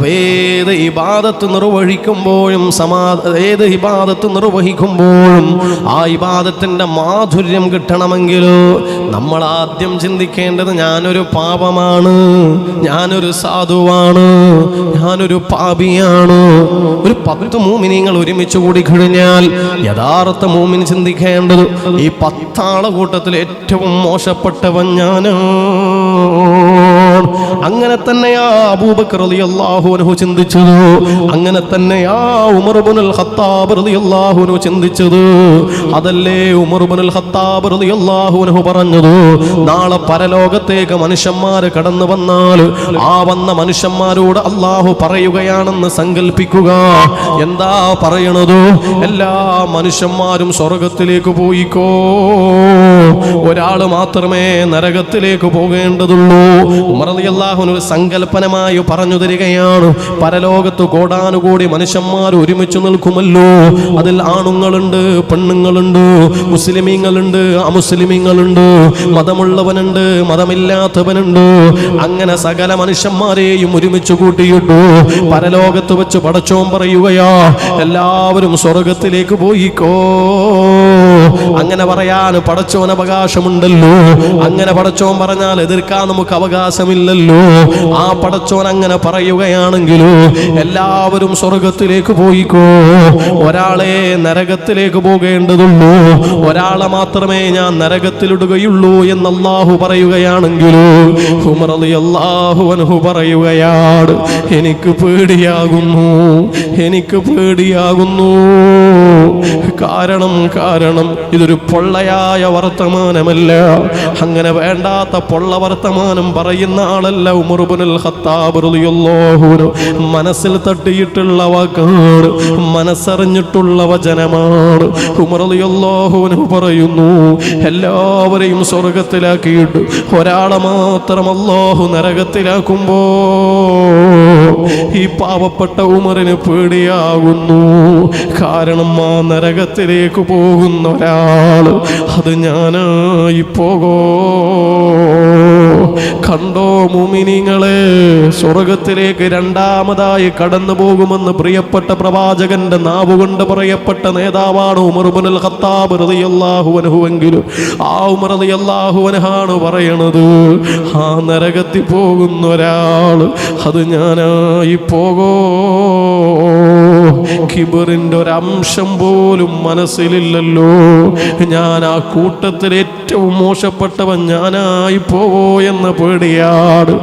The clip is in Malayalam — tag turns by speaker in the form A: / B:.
A: ഏത് ഇബാദത്ത് നിർവഹിക്കുമ്പോഴും ഏത് ഇബാദത്ത് നിർവഹിക്കുമ്പോഴും ആ ഇബാദത്തിന്റെ മാധുര്യം കിട്ടണമെങ്കിൽ നമ്മൾ ആദ്യം ചിന്തിക്കേണ്ടത് ഞാനൊരു പാപമാണ്, ഞാനൊരു സാധുവാണ്, ഞാനൊരു പാപിയാണ്. ഒരു 10 മൂമിനീങ്ങൾ ഒരുമിച്ച് കൂടി കഴിഞ്ഞാൽ യഥാർത്ഥ മൂമിൻ ചിന്തിക്കേണ്ടത് ഈ 10 ആളെ കൂട്ടത്തിൽ ഏറ്റവും മോശപ്പെട്ടവൻ ഞാനാണ്. അങ്ങനെ തന്നെയാ അബൂബക്കർ റളിയല്ലാഹു അൻഹു ചിന്തിച്ചത്, അങ്ങനെ തന്നെയാ ഉമർ ഇബ്നുൽ ഖത്താബ് റളിയല്ലാഹു അൻഹു ചിന്തിച്ചത്. അതല്ലേ ഉമർ ഇബ്നുൽ ഖത്താബ് റളിയല്ലാഹു അൻഹു പറഞ്ഞത്, നാളെ പരലോകത്തേക്ക് മനുഷ്യന്മാര് കടന്നു വന്നാൽ ആ വന്ന മനുഷ്യന്മാരോട് അല്ലാഹു പറയുകയാണെന്ന് സങ്കല്പിക്കുക. എന്താ പറയണത്? എല്ലാ മനുഷ്യന്മാരും സ്വർഗത്തിലേക്ക് പോയിക്കോ, ഒരാള് മാത്രമേ നരകത്തിലേക്ക് പോകേണ്ടതുള്ളൂ. ഉമർ റളിയല്ലാഹു അൻഹു സങ്കല്പനമായി പറഞ്ഞു തരികയാണ്, പരലോകത്ത് കോടാനുകോടി മനുഷ്യന്മാർ ഒരുമിച്ച് നിൽക്കുമല്ലോ, അതിൽ ആണുങ്ങളുണ്ട്, പെണ്ണുങ്ങളുണ്ട്, മുസ്ലിമീങ്ങളുണ്ട്, അമുസ്ലിമീങ്ങളുണ്ട്, മതമുള്ളവനുണ്ട്, മതമില്ലാത്തവനുണ്ട്. അങ്ങനെ സകല മനുഷ്യന്മാരെയും ഒരുമിച്ച് കൂട്ടിയിട്ടു പരലോകത്ത് വെച്ച് പടച്ചോൻ പറയുകയാ, എല്ലാവരും സ്വർഗത്തിലേക്ക് പോയിക്കോ. അങ്ങനെ പറയാൻ പടച്ചോൻ അവകാശമുണ്ടല്ലോ. അങ്ങനെ പടച്ചോൻ പറഞ്ഞാൽ എതിർക്കാൻ നമുക്ക് അവകാശമില്ലല്ലോ. ആ പടച്ചോൻ അങ്ങനെ പറയുകയാണെങ്കിലോ എല്ലാവരും സ്വർഗത്തിലേക്ക് പോയിക്കോ, ഒരാളെ നരകത്തിലേക്ക് പോകേണ്ടതുള്ളൂ, ഒരാളെ മാത്രമേ ഞാൻ നരകത്തിലിടുകയുള്ളൂ എന്ന് അല്ലാഹു പറയുകയാണെങ്കിലോ ഉമർ റളിയല്ലാഹു അൻഹു പറയുകയാണ്, എനിക്ക് പേടിയാകുന്നു, എനിക്ക് പേടിയാകുന്നു. കാരണം ഇതൊരു പൊള്ളയായ വർത്തമാനമല്ല. അങ്ങനെ വേണ്ടാത്ത പൊള്ള വർത്തമാനം പറയുന്ന ആളല്ല ഉമർ ഇബ്നുൽ ഖത്താബ് റളിയല്ലാഹു അൻഹു. മനസ്സിൽ തട്ടിയിട്ടുള്ള വാക്കാണ്, മനസ്സറിഞ്ഞിട്ടുള്ള വചനമാണ്. ഉമർ റളിയല്ലാഹു അൻഹു പറയുന്നു, എല്ലാവരെയും സ്വർഗത്തിലാക്കിയിട്ട് ഒരാളെ മാത്രം അല്ലാഹു നരകത്തിലാക്കുമ്പോ ഈ പാവപ്പെട്ട ഉമറിന് പേടിയാകുന്നു. കാരണം ആ നരകത്തിലേക്ക് പോകുന്ന ഒരാൾ അത് ഞാനായി പോകോ. കണ്ടോ മുഅ്മിനീങ്ങളെ, സ്വർഗത്തിലേക്ക് രണ്ടാമതായി കടന്നു പോകുമെന്ന് പ്രിയപ്പെട്ട പ്രവാചകന്റെ നാവുകൊണ്ട് പറയപ്പെട്ട നേതാവാണ് ഉമർ ഇബ്നുൽ ഖത്താബ് റളിയല്ലാഹു അൻഹു. എങ്കിലും ആ ഉമർ റളിയല്ലാഹു അൻഹാണ് പറയണത്, ആ നരകത്തിൽ പോകുന്ന ഒരാൾ അത് ഞാനായി പോകോ. കിബറിന്റെ ഒരംശം പോലും മനസ്സിലില്ലല്ലോ. ഞാൻ ആ കൂട്ടത്തിൽ ഏറ്റവും മോശപ്പെട്ടവൻ ഞാനായി പോവോ എന്ന പേടിയാണ്.